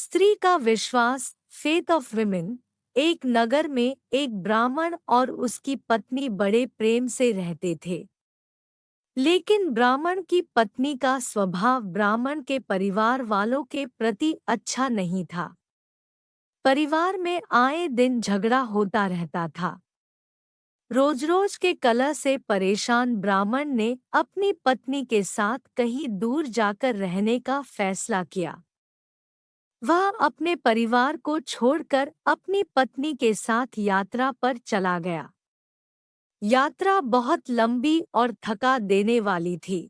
स्त्री का विश्वास, फेथ ऑफ विमेन। एक नगर में एक ब्राह्मण और उसकी पत्नी बड़े प्रेम से रहते थे। लेकिन ब्राह्मण की पत्नी का स्वभाव ब्राह्मण के परिवार वालों के प्रति अच्छा नहीं था। परिवार में आए दिन झगड़ा होता रहता था। रोज रोज के कलह से परेशान ब्राह्मण ने अपनी पत्नी के साथ कहीं दूर जाकर रहने का फैसला किया। वह अपने परिवार को छोड़कर अपनी पत्नी के साथ यात्रा पर चला गया। यात्रा बहुत लंबी और थका देने वाली थी।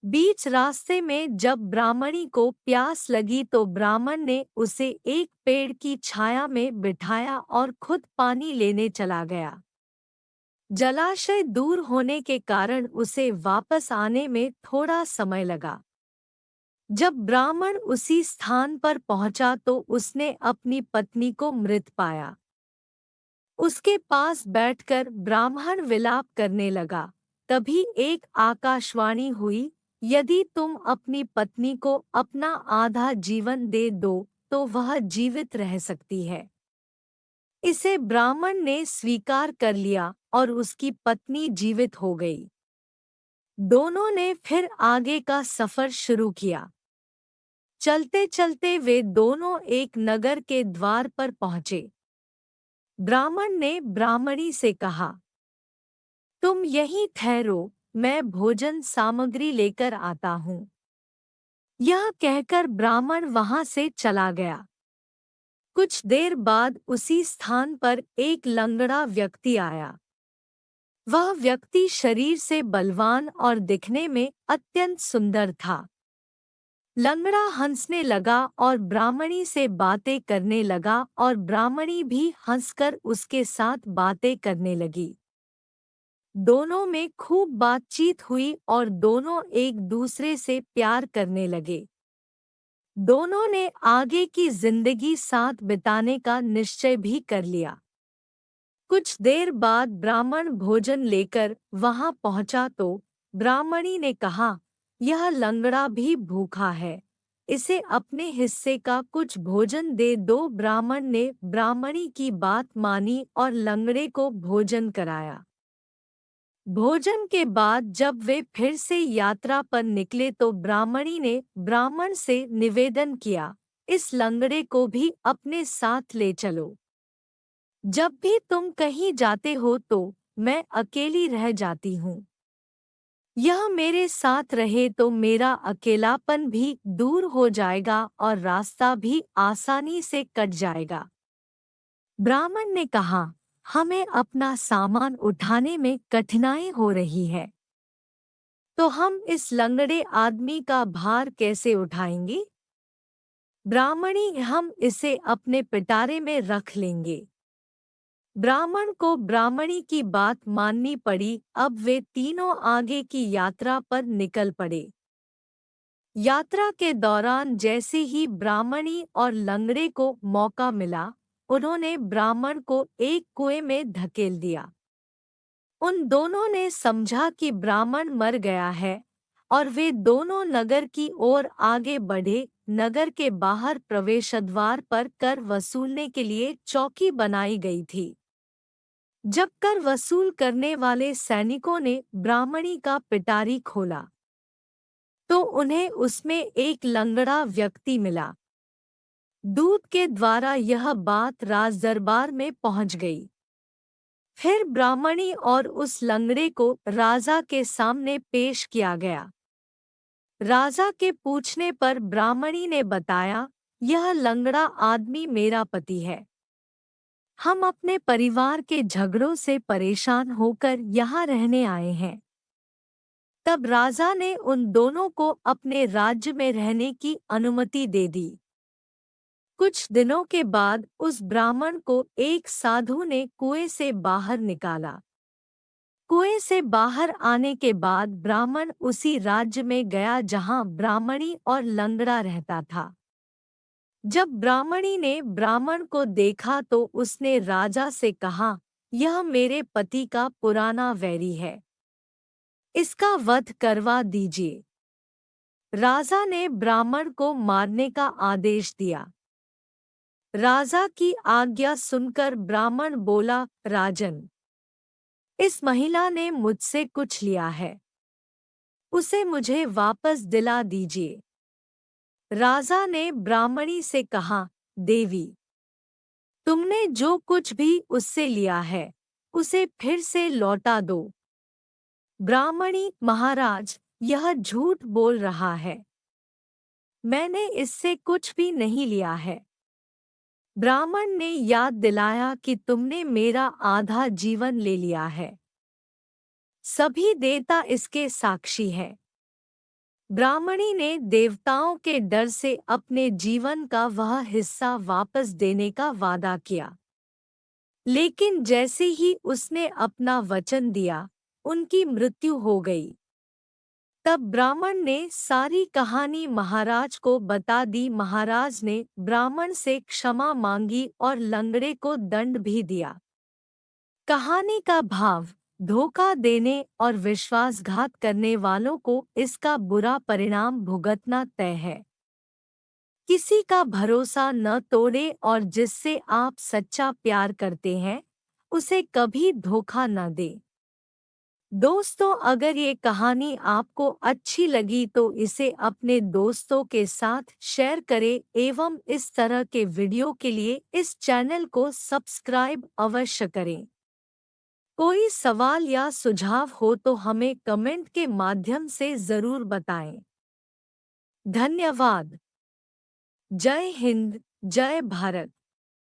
बीच रास्ते में जब ब्राह्मणी को प्यास लगी तो ब्राह्मण ने उसे एक पेड़ की छाया में बिठाया और खुद पानी लेने चला गया। जलाशय दूर होने के कारण उसे वापस आने में थोड़ा समय लगा। जब ब्राह्मण उसी स्थान पर पहुंचा तो उसने अपनी पत्नी को मृत पाया। उसके पास बैठकर ब्राह्मण विलाप करने लगा। तभी एक आकाशवाणी हुई, यदि तुम अपनी पत्नी को अपना आधा जीवन दे दो तो वह जीवित रह सकती है। इसे ब्राह्मण ने स्वीकार कर लिया और उसकी पत्नी जीवित हो गई। दोनों ने फिर आगे का सफर शुरू किया। चलते चलते वे दोनों एक नगर के द्वार पर पहुंचे। ब्राह्मण ने ब्राह्मणी से कहा, तुम यहीं ठहरो, मैं भोजन सामग्री लेकर आता हूँ। यह कहकर ब्राह्मण वहां से चला गया। कुछ देर बाद उसी स्थान पर एक लंगड़ा व्यक्ति आया। वह व्यक्ति शरीर से बलवान और दिखने में अत्यंत सुंदर था। लंगड़ा हंसने लगा और ब्राह्मणी से बातें करने लगा और ब्राह्मणी भी हंसकर उसके साथ बातें करने लगी। दोनों में खूब बातचीत हुई और दोनों एक दूसरे से प्यार करने लगे। दोनों ने आगे की जिंदगी साथ बिताने का निश्चय भी कर लिया। कुछ देर बाद ब्राह्मण भोजन लेकर वहां पहुंचा तो ब्राह्मणी ने कहा, यह लंगड़ा भी भूखा है, इसे अपने हिस्से का कुछ भोजन दे दो। ब्राह्मण ने ब्राह्मणी की बात मानी और लंगड़े को भोजन कराया। भोजन के बाद जब वे फिर से यात्रा पर निकले तो ब्राह्मणी ने ब्राह्मण से निवेदन किया, इस लंगड़े को भी अपने साथ ले चलो। जब भी तुम कहीं जाते हो तो मैं अकेली रह जाती हूँ। यह मेरे साथ रहे तो मेरा अकेलापन भी दूर हो जाएगा और रास्ता भी आसानी से कट जाएगा। ब्राह्मण ने कहा, हमें अपना सामान उठाने में कठिनाई हो रही है, तो हम इस लंगड़े आदमी का भार कैसे उठाएंगे? ब्राह्मणी, हम इसे अपने पिटारे में रख लेंगे। ब्राह्मण को ब्राह्मणी की बात माननी पड़ी। अब वे तीनों आगे की यात्रा पर निकल पड़े। यात्रा के दौरान जैसे ही ब्राह्मणी और लंगड़े को मौका मिला, उन्होंने ब्राह्मण को एक कुएं में धकेल दिया। उन दोनों ने समझा कि ब्राह्मण मर गया है और वे दोनों नगर की ओर आगे बढ़े। नगर के बाहर प्रवेशद्वार पर कर वसूलने के लिए चौकी बनाई गई थी। जब कर वसूल करने वाले सैनिकों ने ब्राह्मणी का पिटारी खोला तो उन्हें उसमें एक लंगड़ा व्यक्ति मिला। दूत के द्वारा यह बात राजदरबार में पहुंच गई। फिर ब्राह्मणी और उस लंगड़े को राजा के सामने पेश किया गया। राजा के पूछने पर ब्राह्मणी ने बताया, यह लंगड़ा आदमी मेरा पति है। हम अपने परिवार के झगड़ों से परेशान होकर यहाँ रहने आए हैं। तब राजा ने उन दोनों को अपने राज्य में रहने की अनुमति दे दी। कुछ दिनों के बाद उस ब्राह्मण को एक साधु ने कुएं से बाहर निकाला। कुएं से बाहर आने के बाद ब्राह्मण उसी राज्य में गया जहां ब्राह्मणी और लंगड़ा रहता था। जब ब्राह्मणी ने ब्राह्मण को देखा तो उसने राजा से कहा, यह मेरे पति का पुराना वैरी है, इसका वध करवा दीजिए। राजा ने ब्राह्मण को मारने का आदेश दिया। राजा की आज्ञा सुनकर ब्राह्मण बोला, राजन, इस महिला ने मुझसे कुछ लिया है, उसे मुझे वापस दिला दीजिए। राजा ने ब्राह्मणी से कहा, देवी, तुमने जो कुछ भी उससे लिया है, उसे फिर से लौटा दो। ब्राह्मणी, महाराज, यह झूठ बोल रहा है, मैंने इससे कुछ भी नहीं लिया है। ब्राह्मण ने याद दिलाया कि तुमने मेरा आधा जीवन ले लिया है। सभी देवता इसके साक्षी हैं। ब्राह्मणी ने देवताओं के डर से अपने जीवन का वह हिस्सा वापस देने का वादा किया। लेकिन जैसे ही उसने अपना वचन दिया, उनकी मृत्यु हो गई। तब ब्राह्मण ने सारी कहानी महाराज को बता दी। महाराज ने ब्राह्मण से क्षमा मांगी और लंगड़े को दंड भी दिया। कहानी का भाव, धोखा देने और विश्वासघात करने वालों को इसका बुरा परिणाम भुगतना तय है। किसी का भरोसा न तोड़े और जिससे आप सच्चा प्यार करते हैं, उसे कभी धोखा न दें। दोस्तों, अगर ये कहानी आपको अच्छी लगी तो इसे अपने दोस्तों के साथ शेयर करें एवं इस तरह के वीडियो के लिए इस चैनल को सब्सक्राइब अवश्य करें। कोई सवाल या सुझाव हो तो हमें कमेंट के माध्यम से ज़रूर बताएं। धन्यवाद। जय हिंद, जय भारत।